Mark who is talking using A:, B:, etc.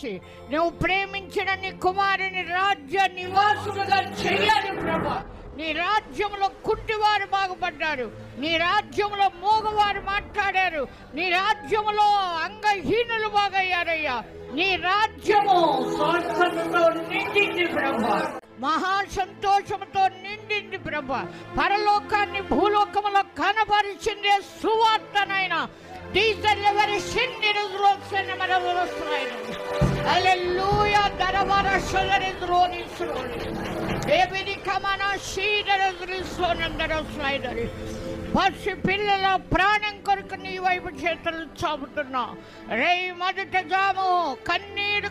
A: చేసి నువ్వు ప్రేమించిన నీ కుమారుని రాజ్య నివాసులుగా చెయ్యాలి ప్రభా. నీ రాజ్యంలో కుంటివారు బాగుపడ్డారు, నీ రాజ్యంలో మూగవారు మాట్లాడారు, నీ రాజ్యంలో అంగహీనులు బాగయ్యారయ్యా. నీ రాజ్యము స్వాస్థ్యంతో నిండింది ప్రభా, మహా సంతోషంతో నిండింది ప్రభా. పరలోకాన్ని భూలోకములో కనపరిచిందే సువార్తనైనా. These are very sinners and Hallelujah. Daravara Shalaris Ronis Roni. David Kamana Sheeders Rison and the Rosnidari. పసి పిల్లల ప్రాణం కొరకు నీ వైపు చేతులు చాపుతున్నా. రే మొదట జాము కన్నీరు